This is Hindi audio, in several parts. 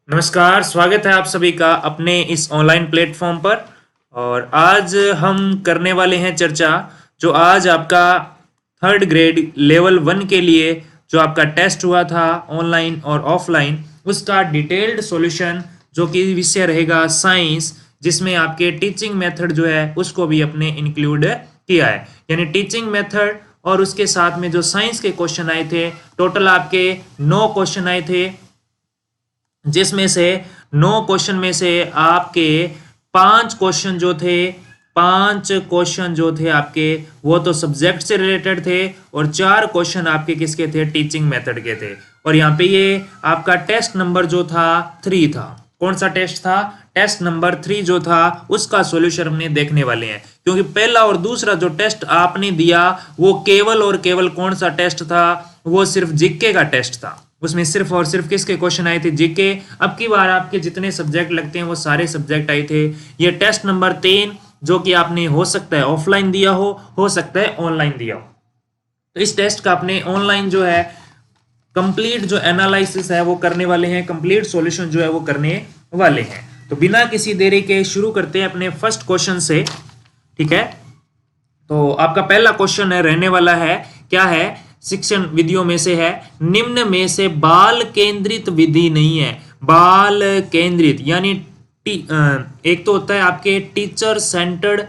नमस्कार, स्वागत है आप सभी का अपने इस ऑनलाइन प्लेटफॉर्म पर। और आज हम करने वाले हैं चर्चा जो आज आपका थर्ड ग्रेड लेवल 1 के लिए जो आपका टेस्ट हुआ था ऑनलाइन और ऑफलाइन, उसका डिटेल्ड सॉल्यूशन जो कि विषय रहेगा साइंस, जिसमें आपके टीचिंग मेथड जो है उसको भी अपने इंक्लूड किया है। यानी टीचिंग मेथड और उसके साथ में जो साइंस के क्वेश्चन आए थे, टोटल आपके 9 क्वेश्चन आए थे, जिसमें से 9 क्वेश्चन में से आपके 5 क्वेश्चन जो थे, 5 क्वेश्चन जो थे आपके वो तो सब्जेक्ट से रिलेटेड थे और 4 क्वेश्चन आपके किसके थे, टीचिंग मेथड के थे। और यहाँ पे ये आपका टेस्ट नंबर जो था 3 था। कौन सा टेस्ट था? टेस्ट नंबर 3 जो था उसका सॉल्यूशन हमने देखने वाले हैं, क्योंकि पहला और दूसरा जो टेस्ट आपने दिया वो केवल और केवल कौन सा टेस्ट था, वो सिर्फ जीके का टेस्ट था। उसमें सिर्फ और सिर्फ किसके क्वेश्चन आए थे? जीके। अब की बार आपके जितने सब्जेक्ट लगते हैं वो सारे सब्जेक्ट आए थे। ये टेस्ट नंबर 3 जो कि आपने हो सकता है ऑफलाइन दिया हो सकता है ऑनलाइन दिया हो। तो इस टेस्ट का आपने ऑनलाइन जो है कंप्लीट जो एनालिसिस है वो करने वाले हैं, कंप्लीट सॉल्यूशन जो है वो करने वाले हैं। तो बिना किसी देरी के शुरू करते हैं अपने फर्स्ट क्वेश्चन से। ठीक है, तो आपका पहला क्वेश्चन है रहने वाला है, क्या है? शिक्षण विधियों में से है, निम्न में से बाल केंद्रित विधि नहीं है। बाल केंद्रित यानी एक तो होता है आपके टीचर सेंटर्ड,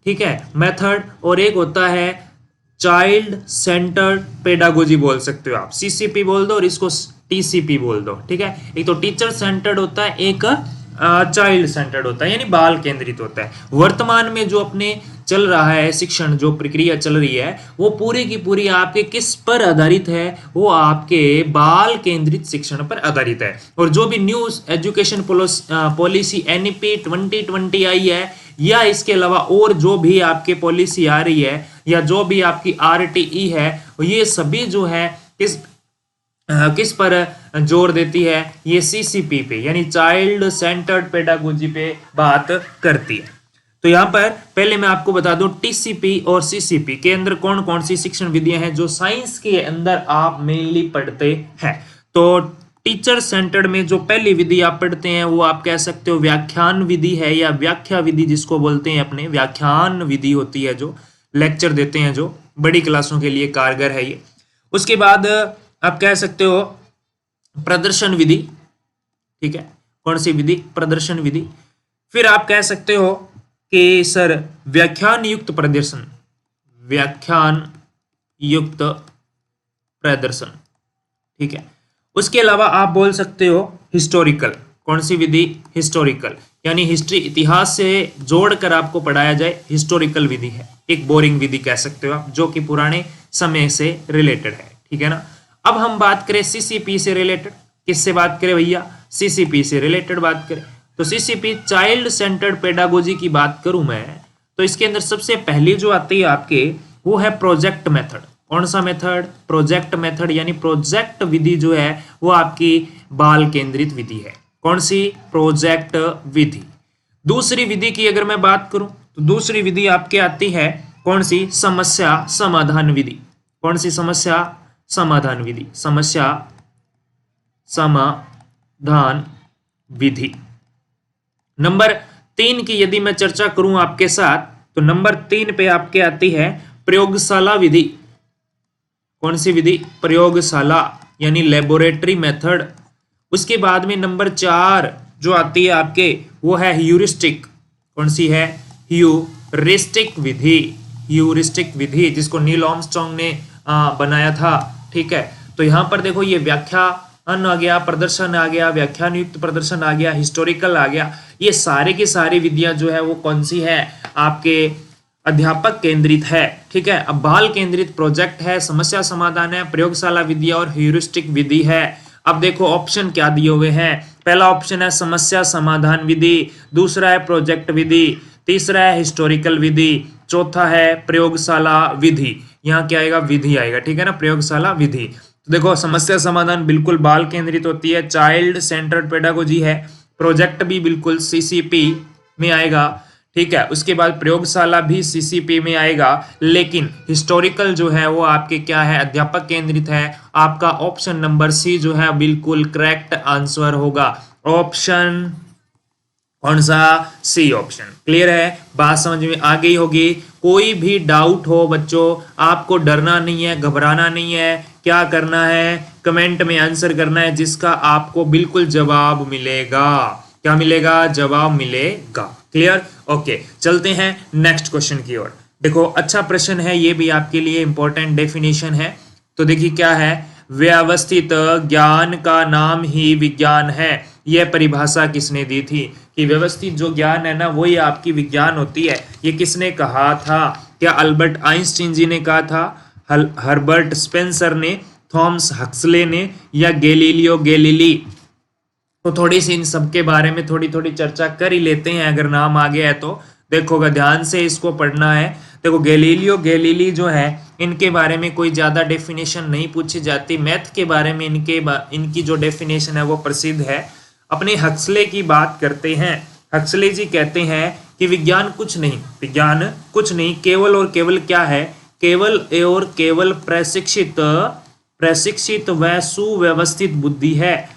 ठीक है, मेथड, और एक होता है चाइल्ड सेंटर्ड पेडागोजी बोल सकते हो आप। सीसीपी बोल दो और इसको टीसीपी बोल दो। ठीक है, एक तो टीचर सेंटर्ड होता है, एक चाइल्ड सेंटर्ड होता है, यानी बाल केंद्रित होता है। वर्तमान में जो अपने चल रहा है शिक्षण, जो प्रक्रिया चल रही है वो पूरी की पूरी आपके किस पर आधारित है? वो आपके बाल केंद्रित शिक्षण पर आधारित है। और जो भी न्यू एजुकेशन पॉलिसी एनईपी 2020 आई है, या इसके अलावा और जो भी आपके पॉलिसी आ रही है, या जो भी आपकी आरटीई है, ये सभी जो है किस पर जोर देती है? ये सीसीपी पे, यानी चाइल्ड सेंटर्ड पेडागोजी पे बात करती है। तो यहाँ पर पहले मैं आपको बता दूं टीसीपी और सीसीपी के अंदर कौन कौन सी शिक्षण विधियां हैं जो साइंस के अंदर आप मेनली पढ़ते हैं। तो टीचर सेंटर्ड में जो पहली विधि आप पढ़ते हैं वो आप कह सकते हो व्याख्यान विधि है, या व्याख्या विधि जिसको बोलते हैं अपने। व्याख्यान विधि होती है जो लेक्चर देते हैं, जो बड़ी क्लासों के लिए कारगर है ये। उसके बाद आप कह सकते हो प्रदर्शन विधि। ठीक है, कौन सी विधि? प्रदर्शन विधि। फिर आप कह सकते हो कि सर व्याख्यान युक्त प्रदर्शन, व्याख्यान युक्त प्रदर्शन। ठीक है, उसके अलावा आप बोल सकते हो हिस्टोरिकल। कौन सी विधि? हिस्टोरिकल, यानी हिस्ट्री, इतिहास से जोड़कर आपको पढ़ाया जाए, हिस्टोरिकल विधि है। एक बोरिंग विधि कह सकते हो आप, जो कि पुराने समय से रिलेटेड है। ठीक है ना। अब हम बात करें सीसीपी से रिलेटेड। किससे बात करें भैया? सीसीपी से रिलेटेड बात करें तो सीसीपी चाइल्ड सेंटर्ड पेडागोजी की बात करूं मैं, तो इसके अंदर सबसे पहली जो आती है आपके वो है प्रोजेक्ट मेथड। कौन सा मेथड? प्रोजेक्ट मेथड, यानी प्रोजेक्ट विधि जो है वो आपकी बाल केंद्रित विधि है। कौन सी? प्रोजेक्ट विधि। दूसरी विधि की अगर मैं बात करूं तो दूसरी विधि आपके आती है कौन सी? समस्या समाधान विधि। कौन सी? समस्या समाधान विधि। समस्या समाधान विधि। नंबर 3 की यदि मैं चर्चा करूं आपके साथ, तो नंबर 3 पे आपके आती है प्रयोगशाला विधि। कौन सी विधि? प्रयोगशाला, यानी लेबोरेटरी मेथड। उसके बाद में नंबर 4 जो आती है आपके वो है ह्यूरिस्टिक। कौन सी है? ह्यूरिस्टिक विधि। ह्यूरिस्टिक विधि जिसको नील आर्मस्ट्रांग ने बनाया था। ठीक है, तो यहां पर देखो ये व्याख्यान आ गया, प्रदर्शन आ गया, व्याख्यान युक्त प्रदर्शन आ गया, हिस्टोरिकल आ गया। ये सारे की सारी विधियां जो है वो कौन सी है? आपके अध्यापक केंद्रित है। ठीक है, अब बाल केंद्रित प्रोजेक्ट है, समस्या समाधान है, प्रयोगशाला विधि और ह्यूरिस्टिक विधि है। अब देखो ऑप्शन क्या दिए हुए हैं। पहला ऑप्शन है समस्या समाधान विधि, दूसरा है प्रोजेक्ट विधि, तीसरा है हिस्टोरिकल विधि, चौथा है प्रयोगशाला विधि। यहाँ क्या आएगा? विधि आएगा। ठीक है ना, प्रयोगशाला विधि। तो देखो समस्या समाधान बिल्कुल बाल केंद्रित होती है, चाइल्ड सेंटर्ड पेडागोजी है। प्रोजेक्ट भी बिल्कुल सीसीपी में आएगा। ठीक है, उसके बाद प्रयोगशाला भी सीसीपी में आएगा, लेकिन हिस्टोरिकल जो है वो आपके क्या है? अध्यापक केंद्रित है। आपका ऑप्शन नंबर सी जो है बिल्कुल करेक्ट आंसर होगा। ऑप्शन कौन सा? C option. क्लियर है? बात समझ में आ गई होगी। कोई भी डाउट हो बच्चों, आपको डरना नहीं है, घबराना नहीं है। क्या करना है? कमेंट में आंसर करना है जिसका आपको बिल्कुल जवाब मिलेगा। क्या मिलेगा? जवाब मिलेगा। क्लियर? ओके, चलते हैं नेक्स्ट क्वेश्चन की ओर। देखो, अच्छा प्रश्न है, ये भी आपके लिए इंपॉर्टेंट डेफिनेशन है। तो देखिए क्या है, व्यवस्थित ज्ञान का नाम ही विज्ञान है। यह परिभाषा किसने दी थी कि व्यवस्थित जो ज्ञान है ना वही आपकी विज्ञान होती है? ये किसने कहा था? क्या अल्बर्ट आइंस्टीन जी ने कहा था, हर्बर्ट स्पेंसर ने, थॉमस हक्सले ने, या गैलीलियो गैलीली? तो थोड़ी सी इन सब के बारे में थोड़ी थोड़ी चर्चा कर ही लेते हैं, अगर नाम आ गया है तो। देखोगा, ध्यान से इसको पढ़ना है। देखो, गैलीलियो गैलीली जो है, इनके बारे में कोई ज़्यादा डेफिनेशन नहीं पूछी जाती। मैथ के बारे में इनकी जो डेफिनेशन है वो प्रसिद्ध है। अपने हक्सले की बात करते हैं। हक्सले जी कहते हैं कि विज्ञान कुछ नहीं, केवल और केवल क्या है? केवल और केवल प्रशिक्षित व सुव्यवस्थित बुद्धि है।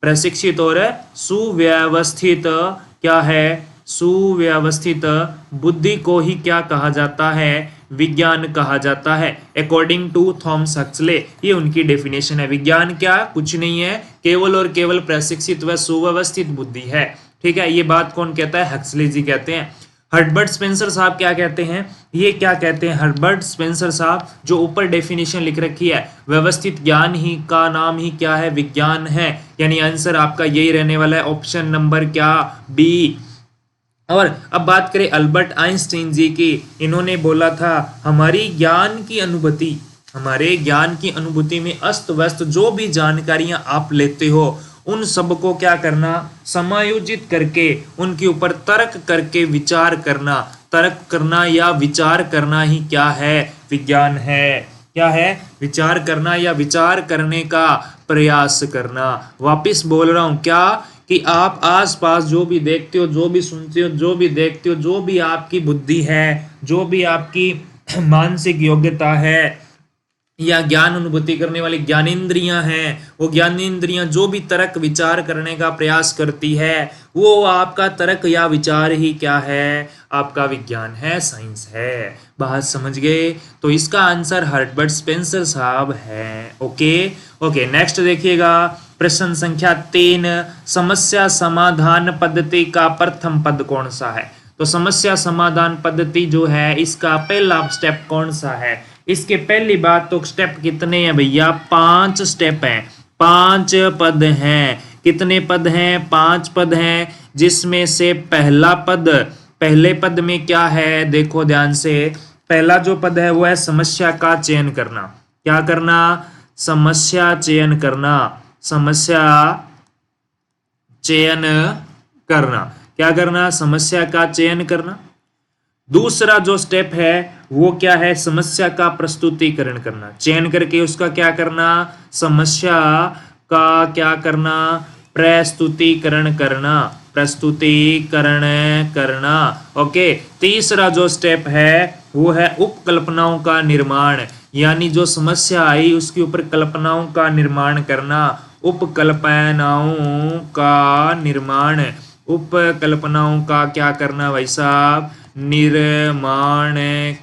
प्रशिक्षित और सुव्यवस्थित क्या है? सुव्यवस्थित बुद्धि को ही क्या कहा जाता है? विज्ञान कहा जाता है, अकॉर्डिंग टू थॉमस हक्सले। ये उनकी डेफिनेशन है। विज्ञान क्या? कुछ नहीं है, केवल और केवल प्रशिक्षित व सुव्यवस्थित बुद्धि है। ठीक है, ये बात कौन कहता है? हक्सले जी कहते हैं। हर्बर्ट स्पेंसर साहब क्या कहते हैं? ये क्या कहते हैं हर्बर्ट स्पेंसर साहब, जो ऊपर डेफिनेशन लिख रखी है, व्यवस्थित ज्ञान ही का नाम ही क्या है? विज्ञान है। यानी आंसर आपका यही रहने वाला है, ऑप्शन नंबर क्या? बी। और अब बात करें अल्बर्ट आइंस्टीन जी की। इन्होंने बोला था, हमारे ज्ञान की अनुभूति में अस्त व्यस्त जो भी जानकारियां आप लेते हो, उन सब को क्या करना? समायोजित करके उनके ऊपर तर्क करके विचार करना। तर्क करना या विचार करना ही क्या है? विज्ञान है। क्या है? विचार करना या विचार करने का प्रयास करना। वापिस बोल रहा हूं क्या, कि आप आसपास जो भी देखते हो, जो भी सुनते हो, जो भी देखते हो, जो भी आपकी बुद्धि है, जो भी आपकी मानसिक योग्यता है या ज्ञान अनुभूति करने वाली ज्ञानेंद्रियां हैं, वो ज्ञानेंद्रियां जो भी तर्क विचार करने का प्रयास करती है, वो आपका तर्क या विचार ही क्या है? आपका विज्ञान है, साइंस है। बात समझ गए? तो इसका आंसर हर्बर्ट स्पेंसर साहब है। ओके, नेक्स्ट देखिएगा, प्रश्न संख्या 3, समस्या समाधान पद्धति का प्रथम पद कौन सा है? तो समस्या समाधान पद्धति जो है, इसका पहला स्टेप कौन सा है? इसके पहली बात तो स्टेप कितने हैं भैया? 5 स्टेप हैं, 5 पद हैं। कितने पद हैं? 5 पद हैं, जिसमें से पहले पद में क्या है? देखो ध्यान से, पहला जो पद है वो है समस्या का चयन करना। क्या करना? समस्या चयन करना। समस्या चयन करना। क्या करना? समस्या का चयन करना। दूसरा जो स्टेप है वो क्या है? समस्या का प्रस्तुतिकरण करना। चयन करके उसका क्या करना? समस्या का क्या करना? प्रस्तुतिकरण करना। प्रस्तुतिकरण करना। ओके, तीसरा जो स्टेप है वो है उपकल्पनाओं का निर्माण, यानी जो समस्या आई उसके ऊपर कल्पनाओं का निर्माण करना। उपकल्पनाओं का निर्माण, उपकल्पनाओं का क्या करना भाई साहब? निर्माण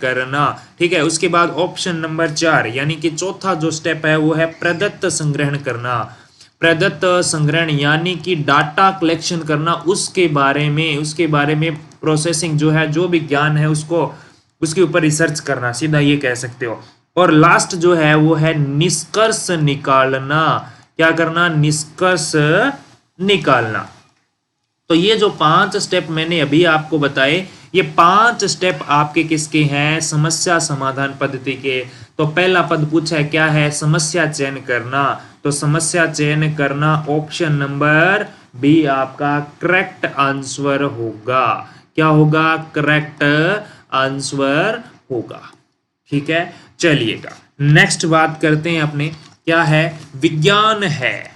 करना। ठीक है, उसके बाद ऑप्शन नंबर 4 यानी कि चौथा जो स्टेप है वो है प्रदत्त संग्रहण करना। प्रदत्त संग्रहण यानी कि डाटा कलेक्शन करना, उसके बारे में प्रोसेसिंग जो है, जो भी ज्ञान है उसको उसके ऊपर रिसर्च करना, सीधा ये कह सकते हो। और लास्ट जो है वो है निष्कर्ष निकालना। क्या करना? निष्कर्ष निकालना। तो ये जो 5 स्टेप मैंने अभी आपको बताए, ये 5 स्टेप आपके किसके हैं? समस्या समाधान पद्धति के। तो पहला पद पूछा है क्या है? समस्या चयन करना। तो समस्या चयन करना ऑप्शन नंबर बी आपका करेक्ट आंसर होगा। क्या होगा? करेक्ट आंसर होगा। ठीक है, चलिएगा नेक्स्ट बात करते हैं अपने। क्या है? विज्ञान है।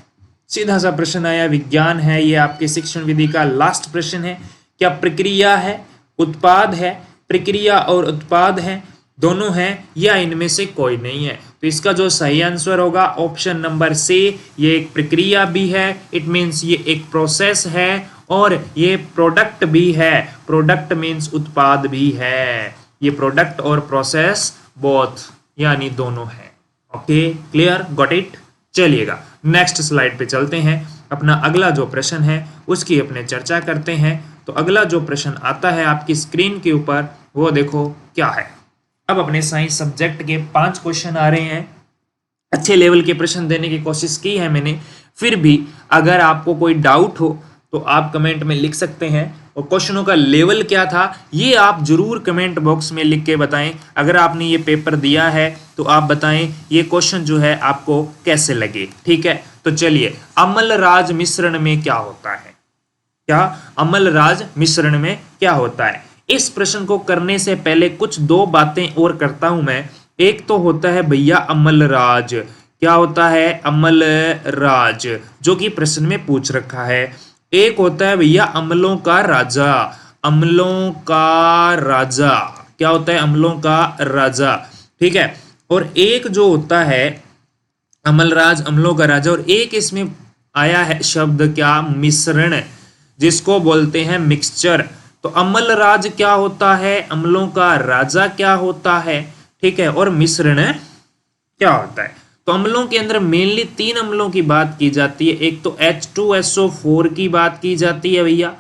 सीधा सा प्रश्न आया, विज्ञान है। ये आपके शिक्षण विधि का लास्ट प्रश्न है। क्या प्रक्रिया है, उत्पाद है? प्रक्रिया और उत्पाद है, दोनों हैं या इनमें से कोई नहीं है। तो इसका जो सही आंसर होगा ऑप्शन नंबर सी, ये एक प्रक्रिया भी है, इट मीन्स ये एक प्रोसेस है, और ये प्रोडक्ट भी है। प्रोडक्ट मीन्स उत्पाद भी है। ये प्रोडक्ट और प्रोसेस बोथ यानी दोनों है। Okay, clear, got it. चलिएगा नेक्स्ट स्लाइड पे चलते हैं। अपना अगला जो प्रश्न है उसकी अपने चर्चा करते हैं। तो अगला जो प्रश्न आता है आपकी स्क्रीन के ऊपर वो देखो क्या है। अब अपने साइंस सब्जेक्ट के 5 क्वेश्चन आ रहे हैं। अच्छे लेवल के प्रश्न देने की कोशिश की है मैंने, फिर भी अगर आपको कोई डाउट हो तो आप कमेंट में लिख सकते हैं। और क्वेश्चनों का लेवल क्या था ये आप जरूर कमेंट बॉक्स में लिख के बताएं। अगर आपने ये पेपर दिया है तो आप बताएं ये क्वेश्चन जो है आपको कैसे लगे। ठीक है, तो चलिए, अम्लराज मिश्रण में क्या होता है? क्या अम्लराज मिश्रण में क्या होता है? इस प्रश्न को करने से पहले कुछ 2 बातें और करता हूं मैं। एक तो होता है भैया अम्लराज। क्या होता है? अम्लराज, जो कि प्रश्न में पूछ रखा है। एक होता है भैया अम्लों का राजा। अम्लों का राजा क्या होता है? अम्लों का राजा। ठीक है, और एक जो होता है अमलराज, अम्लों का राजा, और एक इसमें आया है शब्द क्या? मिश्रण, जिसको बोलते हैं मिक्सचर। तो अमलराज क्या होता है? अम्लों का राजा क्या होता है? ठीक है, और मिश्रण क्या होता है? तो अम्लों के अंदर मेनली 3 अम्लों की बात की जाती है। एक तो H2SO4 की बात की जाती है भैया,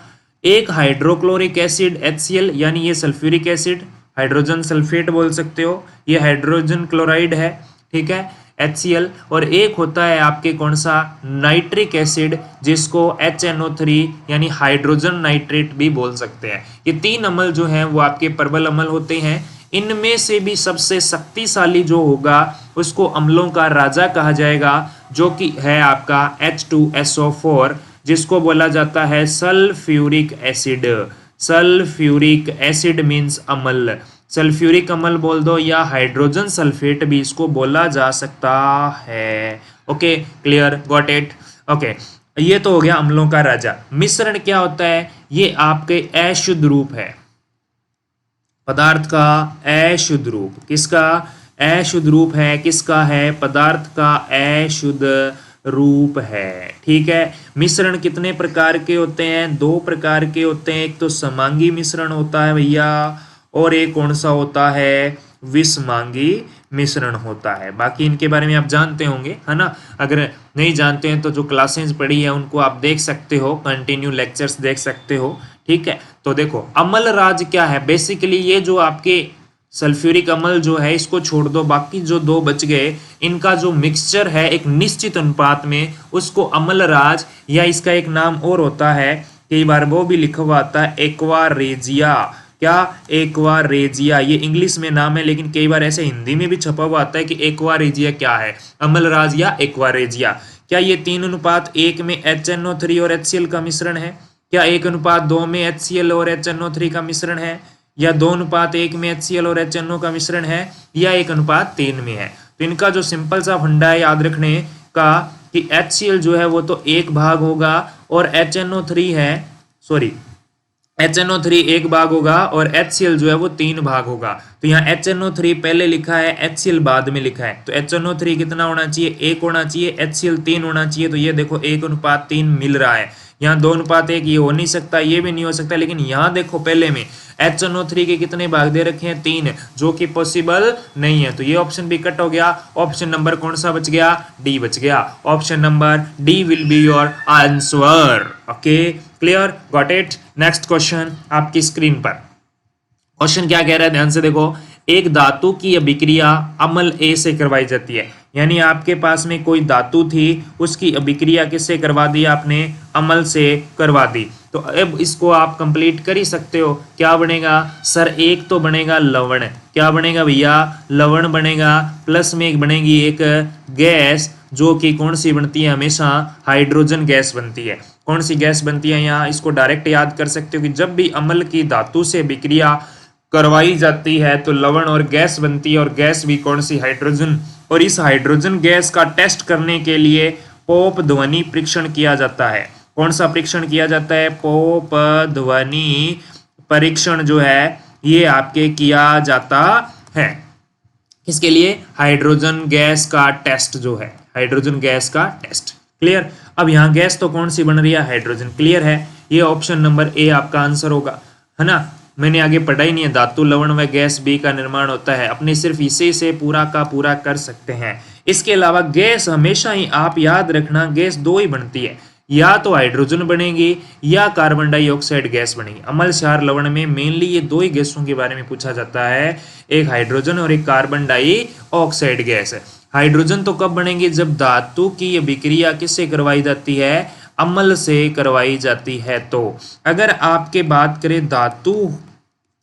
एक हाइड्रोक्लोरिक एसिड HCl, यानी ये सल्फ्यूरिक एसिड, हाइड्रोजन सल्फेट बोल सकते हो, ये हाइड्रोजन क्लोराइड है। ठीक है, HCl, और एक होता है आपके कौन सा? नाइट्रिक एसिड, जिसको HNO3 यानी हाइड्रोजन नाइट्रेट भी बोल सकते हैं। ये 3 अम्ल जो हैं वो आपके प्रबल अम्ल होते हैं। इनमें से भी सबसे शक्तिशाली जो होगा उसको अम्लों का राजा कहा जाएगा, जो कि है आपका H2SO4, जिसको बोला जाता है sulphuric acid. Sulphuric acid means अम्ल, सल्फ्यूरिक अम्ल बोल दो या हाइड्रोजन सल्फेट भी इसको बोला जा सकता है। Okay, clear, got it. Okay, ये तो हो गया अम्लों का राजा। मिश्रण क्या होता है? ये आपके अशुद्ध रूप है, पदार्थ का अशुद्ध रूप। किसका अशुद्ध रूप है? किसका है? पदार्थ का अशुद्ध रूप है। ठीक है, मिश्रण कितने प्रकार के होते हैं? 2 प्रकार के होते हैं। एक तो समांगी मिश्रण होता है भैया, और एक कौन सा होता है? विषमांगी मिश्रण होता है। बाकी इनके बारे में आप जानते होंगे, है ना? अगर नहीं जानते हैं तो जो क्लासेस पढ़ी है उनको आप देख सकते हो, कंटिन्यू लेक्चर्स देख सकते हो। ठीक है, तो देखो अम्लराज क्या है? बेसिकली ये जो आपके सल्फ्यूरिक अम्ल जो है इसको छोड़ दो, बाकी जो 2 बच गए इनका जो मिक्सचर है एक निश्चित अनुपात में, उसको अम्लराज, या इसका एक नाम और होता है, कई बार वो भी लिखा हुआ आता है एक्वारेजिया। क्या? एक्वारेजिया, ये इंग्लिश में नाम है लेकिन कई बार ऐसे हिंदी में भी छपा हुआ आता है कि एक्वारेजिया क्या है? अम्लराज या एक्वारेजिया। क्या ये 3:1 में HNO3 और HCl का मिश्रण है? क्या 1:2 में HCl और HNO3 का मिश्रण है? या 2:1 में HCl और HNO का मिश्रण है? या 1:3 में है? तो इनका जो सिंपल सा फंडा है याद रखने का कि HCl जो है वो तो 1 भाग होगा, और HNO3 है, सॉरी, HNO3 1 भाग होगा, और HCl जो है वो 3 भाग होगा। तो यहाँ HNO3 पहले लिखा है, HCl बाद में लिखा है। तो HNO3 कितना होना चाहिए? 1 होना चाहिए, HCl 3 होना चाहिए। तो ये देखो 1:3 मिल रहा है। यहाँ 2:1 ये हो नहीं सकता, ये भी नहीं हो सकता, लेकिन यहाँ देखो पहले में HNO3 के कितने भाग दे रखे हैं? 3, जो कि पॉसिबल नहीं है। तो ये ऑप्शन भी कट हो गया। ऑप्शन नंबर कौन सा बच गया? डी बच गया। Option number D will be your answer. Okay, clear, got it. Next question आपकी स्क्रीन पर। क्वेश्चन क्या कह रहा है? ध्यान से देखो। एक धातु की अभिक्रिया अम्ल ए से करवाई जाती है, यानी आपके पास में कोई धातु थी, उसकी अभिक्रिया किससे करवा दी आपने? अम्ल से करवा दी। तो अब इसको आप कंप्लीट कर ही सकते हो। क्या बनेगा सर? एक तो बनेगा लवण। क्या बनेगा भैया? लवण बनेगा। प्लस में एक बनेगी एक गैस, जो कि कौन सी बनती है? हमेशा हाइड्रोजन गैस बनती है। कौन सी गैस बनती है? यहाँ इसको डायरेक्ट याद कर सकते हो कि जब भी अम्ल की धातु से अभिक्रिया करवाई जाती है तो लवण और गैस बनती है, और गैस भी कौन सी? हाइड्रोजन। और इस हाइड्रोजन गैस का टेस्ट करने के लिए पोप ध्वनि परीक्षण किया जाता है। कौन सा परीक्षण किया जाता है? पोप ध्वनि परीक्षण जो है ये आपके किया जाता है। किसके लिए? हाइड्रोजन गैस का टेस्ट जो है, हाइड्रोजन गैस का टेस्ट। क्लियर? अब यहाँ गैस तो कौन सी बन रही है? हाइड्रोजन। क्लियर है? ये ऑप्शन नंबर ए आपका आंसर होगा, है ना। मैंने आगे पढ़ा ही नहीं है। धातु, लवण व गैस बी का निर्माण होता है, अपने सिर्फ इसी से पूरा का पूरा कर सकते हैं। इसके अलावा गैस हमेशा ही, आप याद रखना, गैस दो ही बनती है, या तो हाइड्रोजन बनेगी या कार्बन डाइऑक्साइड गैस बनेगी। अम्ल क्षार लवण में मेनली ये दो ही गैसों के बारे में पूछा जाता है, एक हाइड्रोजन और एक कार्बन डाइऑक्साइड गैस है। हाइड्रोजन तो कब बनेगी? जब धातु की ये विक्रिया किससे करवाई जाती है? अम्ल से करवाई जाती है। तो अगर आपके बात करें धातु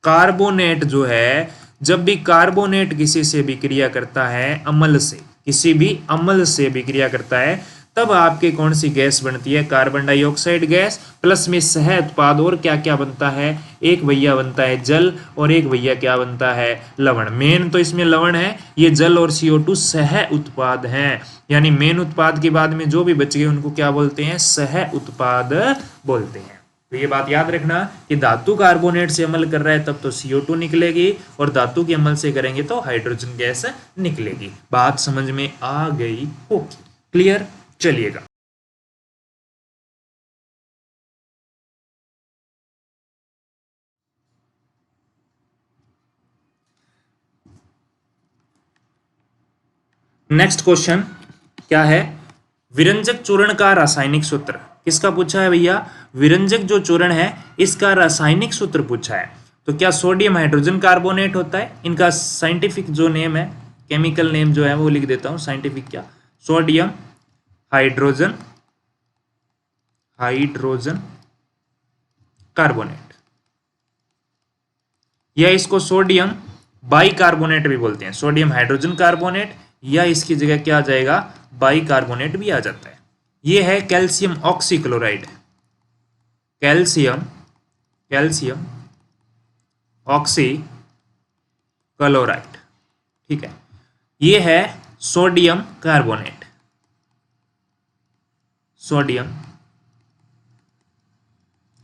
कार्बोनेट जो है, जब भी कार्बोनेट किसी से विक्रिया करता है अम्ल से, किसी भी अम्ल से विक्रिया करता है, तब आपके कौन सी गैस बनती है? Carbon dioxide gas. प्लस में सह उत्पाद और क्या क्या बनता है? एक भैया बनता है जल, और एक भैया क्या बनता है? लवण। मेन तो इसमें लवण है, ये जल और CO2 सह उत्पाद हैं, यानी मेन उत्पाद के बाद में जो भी बच गए उनको क्या बोलते हैं? सह उत्पाद बोलते हैं। तो ये बात याद रखना कि धातु कार्बोनेट से अम्ल कर रहा है तब तो CO2 निकलेगी, और धातु के अम्ल से करेंगे तो हाइड्रोजन गैस निकलेगी। बात समझ में आ गई होगी? क्लियर? चलिएगा, नेक्स्ट क्वेश्चन क्या है? विरंजक चूर्ण का रासायनिक सूत्र किसका पूछा है भैया? विरंजक जो चूर्ण है इसका रासायनिक सूत्र पूछा है। तो क्या सोडियम हाइड्रोजन कार्बोनेट होता है? इनका साइंटिफिक जो नेम है, केमिकल नेम जो है वो लिख देता हूं। साइंटिफिक क्या? सोडियम हाइड्रोजन कार्बोनेट, या इसको सोडियम बाइकार्बोनेट भी बोलते हैं। सोडियम हाइड्रोजन कार्बोनेट, या इसकी जगह क्या आ जाएगा? बाइकार्बोनेट भी आ जाता है। ये है कैल्शियम ऑक्सीक्लोराइड, कैल्शियम ऑक्सीक्लोराइड, ठीक है। ये है सोडियम कार्बोनेट, सोडियम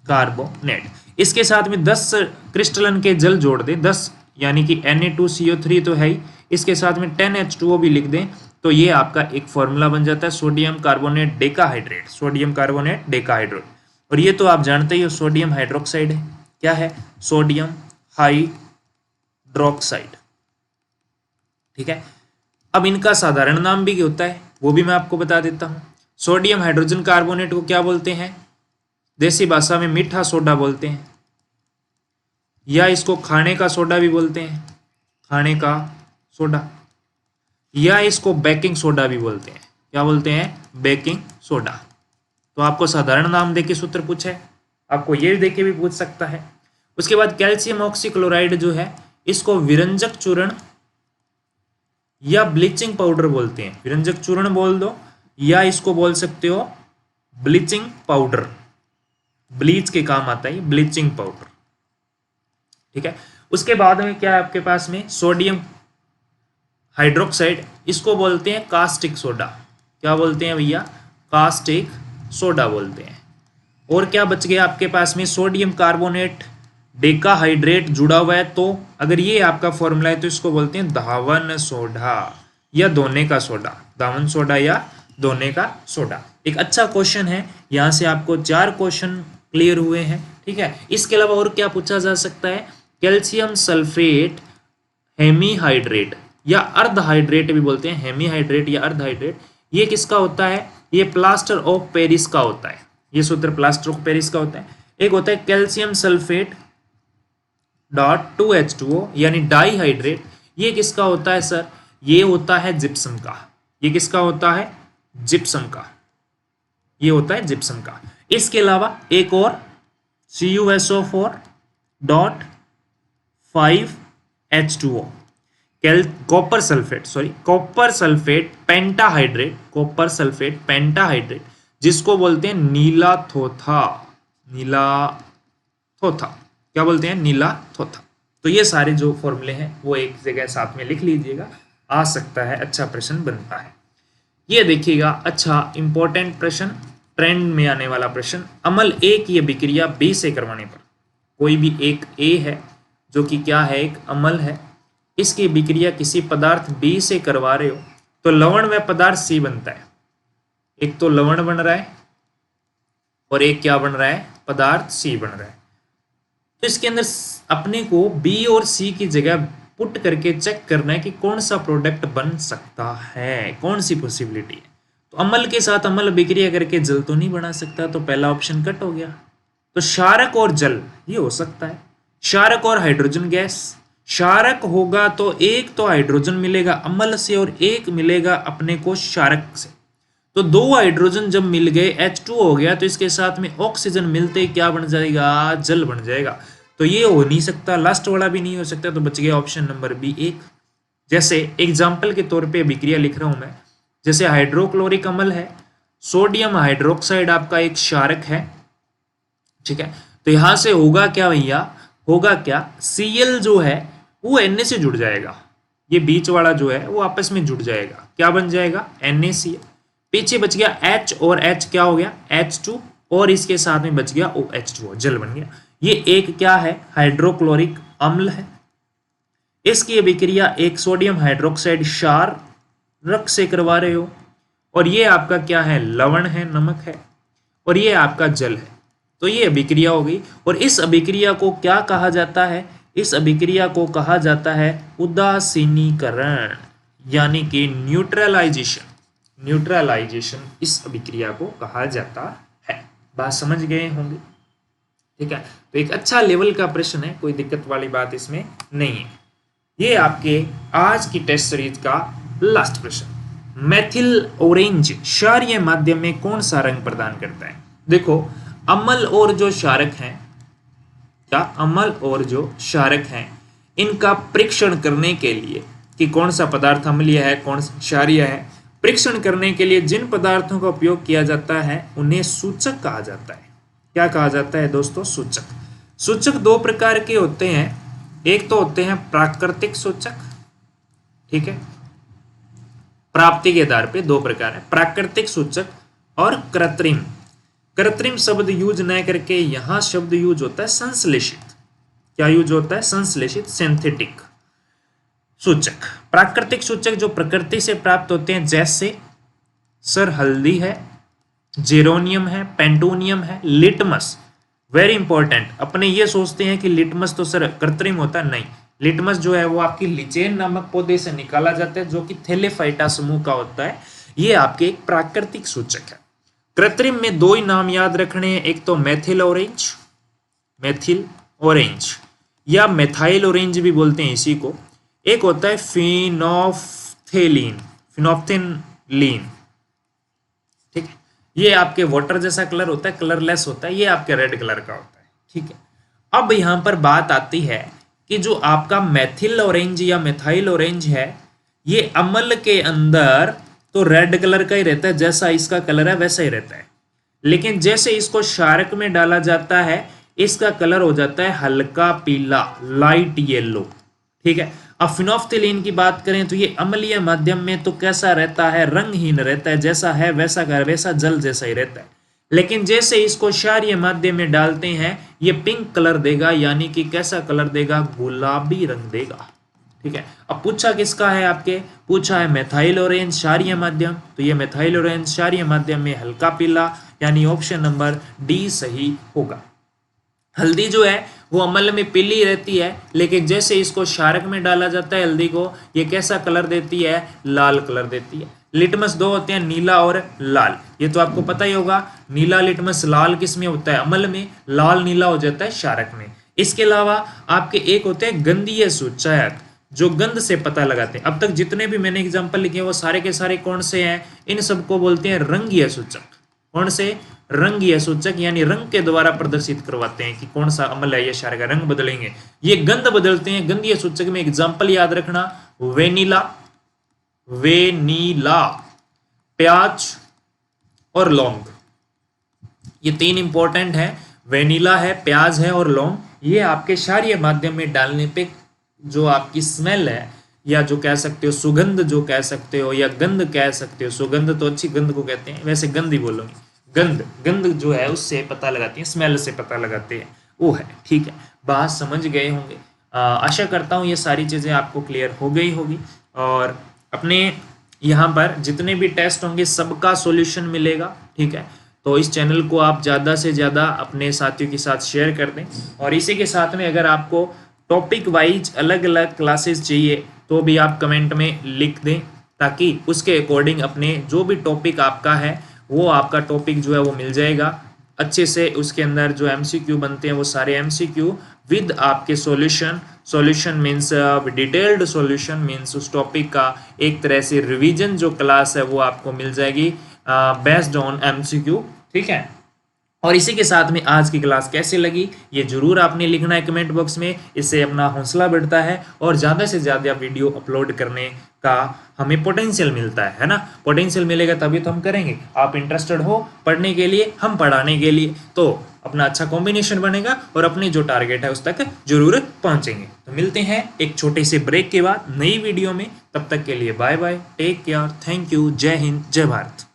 कार्बोनेट। इसके साथ में 10 क्रिस्टलन के जल जोड़ दें, 10, यानी कि Na2CO3 तो है ही, इसके साथ में 10H2O भी लिख दें, तो ये आपका एक फॉर्मूला बन जाता है sodium carbonate decahydrate, sodium carbonate decahydrate. और ये तो आप जानते ही हो सोडियम हाइड्रोक्साइड है। क्या है? सोडियम हाइड्रोक्साइड, ठीक है। अब इनका साधारण नाम भी होता है, वो भी मैं आपको बता देता हूं। सोडियम हाइड्रोजन कार्बोनेट को क्या बोलते हैं? देसी भाषा में मीठा सोडा बोलते हैं, या इसको खाने का सोडा भी बोलते हैं, खाने का सोडा, या इसको बेकिंग सोडा भी बोलते हैं। क्या बोलते हैं? Baking soda. तो आपको साधारण नाम देके सूत्र पूछे, आपको ये देके भी पूछ सकता है। उसके बाद कैल्शियम ऑक्सीक्लोराइड जो है, इसको विरंजक चूर्ण या ब्लीचिंग पाउडर बोलते हैं। विरंजक चूर्ण बोल दो, या इसको बोल सकते हो ब्लीचिंग पाउडर, ब्लीच के काम आता है ब्लीचिंग पाउडर, ठीक है। उसके बाद में क्या है आपके पास में? सोडियम हाइड्रोक्साइड, इसको बोलते हैं कास्टिक सोडा। क्या बोलते हैं भैया? कास्टिक सोडा बोलते हैं। और क्या बच गया आपके पास में? सोडियम कार्बोनेट डेकाहाइड्रेट जुड़ा हुआ है, तो अगर ये आपका फॉर्मूला है तो इसको बोलते हैं धावन सोडा या दोने का सोडा, धावन सोडा या दोने का सोडा। एक अच्छा क्वेश्चन है, यहाँ से आपको 4 क्वेश्चन क्लियर हुए हैं, ठीक है। इसके अलावा और क्या पूछा जा सकता है? कैल्शियम सल्फेट हेमीहाइड्रेट या अर्धहाइड्रेट भी बोलते हैं, हेमीहाइड्रेट या अर्धहाइड्रेट, ये किसका होता है? ये प्लास्टर ऑफ पेरिस का होता है। ये सूत्र प्लास्टर ऑफ पेरिस का होता है। एक होता है कैल्शियम सल्फेट डॉट 2H2O यानी डाईहाइड्रेट, ये किसका होता है सर? ये होता है जिप्सम का। ये किसका होता है? जिप्सम का, ये होता है जिप्सम का। इसके अलावा एक और CuSO4 dot 5H2O, copper sulphate, sorry copper sulphate pentahydrate, copper sulphate pentahydrate, जिसको बोलते हैं नीला थोथा, नीला थोथा। क्या बोलते हैं? नीला थोथा। तो ये सारे जो फॉर्मूले हैं वो एक जगह साथ में लिख लीजिएगा, आ सकता है, अच्छा प्रश्न बनता है। ये देखिएगा, अच्छा इंपॉर्टेंट प्रश्न, ट्रेंड में आने वाला प्रश्न। अम्ल ए की अभिक्रिया बी से करवाने पर, कोई भी एक ए है जो कि क्या है? एक अम्ल है, इसकी अभिक्रिया किसी पदार्थ बी से करवा रहे हो तो लवण व पदार्थ सी बनता है। एक तो लवण बन रहा है और एक क्या बन रहा है, पदार्थ सी बन रहा है। तो इसके अंदर अपने को बी और सी की जगह पुट करके चेक करना है कि कौन सा प्रोडक्ट बन सकता है, कौन सी पॉसिबिलिटी है। तो अम्ल के साथ अम्ल अभिक्रिया करके जल तो नहीं बना सकता, तो पहला ऑप्शन कट हो गया। तो क्षारक और जल ये हो सकता है। क्षारक और हाइड्रोजन गैस, क्षारक होगा तो एक तो हाइड्रोजन मिलेगा अम्ल से और एक मिलेगा अपने को क्षारक से। तो दो हाइड्रोजन जब मिल गए H2 हो गया, तो इसके साथ में ऑक्सीजन मिलते ही क्या बन जाएगा, जल बन जाएगा। तो ये हो नहीं सकता, लास्ट वाला भी नहीं हो सकता, तो बच गया ऑप्शन नंबर बी एक। जैसे एग्जाम्पल के तौर पे अभिक्रिया लिख रहा हूं मैं, जैसे हाइड्रोक्लोरिक अम्ल है, सोडियम हाइड्रोक्साइड आपका एक क्षारक है, ठीक है। तो यहां से होगा क्या भैया, होगा क्या, Cl जो है वो Na से जुड़ जाएगा, ये बीच वाला जो है वो आपस में जुड़ जाएगा, क्या बन जाएगा, NaCl। पीछे बच गया H और H क्या हो गया, H2, और इसके साथ में बच गया OH2, जल बन गया। ये एक क्या है, हाइड्रोक्लोरिक अम्ल है। इसकी अभिक्रिया एक सोडियम हाइड्रोक्साइड क्षारक से करवा रहे हो, और ये आपका क्या है, लवण है, नमक है, और ये आपका जल है। तो ये अभिक्रिया हो गई, और इस अभिक्रिया को क्या कहा जाता है, इस अभिक्रिया को कहा जाता है उदासीनीकरण, यानी कि न्यूट्रलाइजेशन। न्यूट्रलाइजेशन इस अभिक्रिया को कहा जाता है। बात समझ गए होंगे, ठीक है। तो एक अच्छा लेवल का प्रश्न है, कोई दिक्कत वाली बात इसमें नहीं है। ये आपके आज की टेस्ट सीरीज का लास्ट प्रश्न। मेथिल ऑरेंज क्षारीय माध्यम में कौन सा रंग प्रदान करता है। देखो, अम्ल और जो क्षारक हैं, क्या अम्ल और जो क्षारक हैं, इनका परीक्षण करने के लिए कि कौन सा पदार्थ अम्लीय है, कौन सा क्षारीय है, परीक्षण करने के लिए जिन पदार्थों का उपयोग किया जाता है उन्हें सूचक कहा जाता है। क्या कहा जाता है दोस्तों, सूचक। सूचक दो प्रकार के होते हैं, एक तो होते हैं प्राकृतिक सूचक, ठीक है, प्राप्ति के आधार पे दो प्रकार है, प्राकृतिक सूचक और कृत्रिम। कृत्रिम शब्द यूज न करके यहां शब्द यूज होता है संश्लेषित। क्या यूज होता है, संश्लेषित, सिंथेटिक सूचक। प्राकृतिक सूचक जो प्रकृति से प्राप्त होते हैं, जैसे सर हल्दी है, जेरोनियम है, पेंटोनियम है, लिटमस। वेरी इंपॉर्टेंट, अपने ये सोचते हैं कि लिटमस तो सर कृत्रिम होता है, नहीं। लिटमस जो है वो आपकी लिचेन नामक पौधे से निकाला जाता है, जो कि थैलेफाइटा समूह का होता है। ये आपके एक प्राकृतिक सूचक है। कृत्रिम में दो ही नाम याद रखने हैं, एक तो मेथिल ऑरेंज, मेथिल ऑरेंज या मेथाइल ऑरेंज भी बोलते हैं इसी को। एक होता है फिनोफ्थेलिन, फिनोफ्थेलिन, ठीक है। ये आपके वाटर जैसा कलर होता है, कलरलेस होता है, ये आपके रेड कलर का होता है, ठीक है। अब यहां पर बात आती है कि जो आपका मेथिल ऑरेंज या मेथाइल ऑरेंज है, ये अम्ल के अंदर तो रेड कलर का ही रहता है, जैसा इसका कलर है वैसा ही रहता है। लेकिन जैसे इसको क्षारक में डाला जाता है, इसका कलर हो जाता है हल्का पीला, लाइट येलो, ठीक है। अब फिनोफ्थेलिन की बात करें तो ये अम्लीय माध्यम में तो कैसा रहता है, रंगहीन रहता है, जैसा है वैसा का वैसा जल जैसा ही रहता है। लेकिन जैसे इसको क्षारीय माध्यम में डालते हैं, ये पिंक कलर देगा, यानी कि कैसा कलर देगा, गुलाबी रंग देगा, ठीक है। अब पूछा किसका है, आपके पूछा है मेथाइल ऑरेंज क्षारीय माध्यम, तो ये मेथाइल ऑरेंज क्षारीय माध्यम में हल्का पीला, यानी ऑप्शन नंबर डी सही होगा। हल्दी जो है वो अम्ल में पीली रहती है, लेकिन जैसे इसको क्षारक में डाला जाता है हल्दी को, ये कैसा कलर देती है, लाल कलर देती है। लिटमस दो होते हैं, नीला और लाल, ये तो आपको पता ही होगा। नीला लिटमस लाल किस में होता है, अम्ल में, लाल नीला हो जाता है क्षारक में। इसके अलावा आपके एक होते हैं गंधीय सूचक, जो गंध से पता लगाते हैं। अब तक जितने भी मैंने एग्जाम्पल लिखे वो सारे के सारे कौन से हैं, इन सबको बोलते हैं रंगीय सूचक। कौन से, रंगीय सूचक, यानी रंग के द्वारा प्रदर्शित करवाते हैं कि कौन सा अम्ल है या क्षारक है, रंग बदलेंगे, ये गंध बदलते हैं। गंधीय सूचक में एग्जाम्पल याद रखना, वेनिला, वेनिला, प्याज और लौंग, ये तीन इंपॉर्टेंट है। वेनिला है, प्याज है और लौंग, ये आपके क्षारीय माध्यम में डालने पे जो आपकी स्मेल है, या जो कह सकते हो सुगंध, जो कह सकते हो, या गंध कह सकते हो। सुगंध तो अच्छी गंध को कहते हैं, वैसे गंध ही बोलोगे, गंध, गंध जो है उससे पता लगाती है, स्मेल से पता लगाते हैं, वो है, ठीक है। बात समझ गए होंगे। आशा करता हूँ ये सारी चीज़ें आपको क्लियर हो गई होगी। और अपने यहाँ पर जितने भी टेस्ट होंगे सबका सॉल्यूशन मिलेगा, ठीक है। तो इस चैनल को आप ज़्यादा से ज़्यादा अपने साथियों के साथ शेयर कर दें। और इसी के साथ में अगर आपको टॉपिक वाइज अलग अलग क्लासेस चाहिए तो भी आप कमेंट में लिख दें, ताकि उसके अकॉर्डिंग अपने जो भी टॉपिक आपका है वो आपका टॉपिक जो है वो मिल जाएगा अच्छे से। उसके अंदर जो एमसीक्यू बनते हैं वो सारे एमसीक्यू विद आपके solution, solution means detailed solution means उस टॉपिक का एक तरह से रिवीजन जो क्लास है वो आपको मिल जाएगी बेस्ड ऑन एमसीक्यू, ठीक है। और इसी के साथ में आज की क्लास कैसे लगी ये जरूर आपने लिखना है कमेंट बॉक्स में। इससे अपना हौसला बढ़ता है और ज़्यादा से ज़्यादा वीडियो अपलोड करने का हमें पोटेंशियल मिलता है ना। पोटेंशियल मिलेगा तभी तो हम करेंगे। आप इंटरेस्टेड हो पढ़ने के लिए, हम पढ़ाने के लिए, तो अपना अच्छा कॉम्बिनेशन बनेगा और अपने जो टारगेट है उस तक जरूर पहुंचेंगे। तो मिलते हैं एक छोटे से ब्रेक के बाद नई वीडियो में। तब तक के लिए bye bye, take care, thank you, जय हिंद, जय भारत।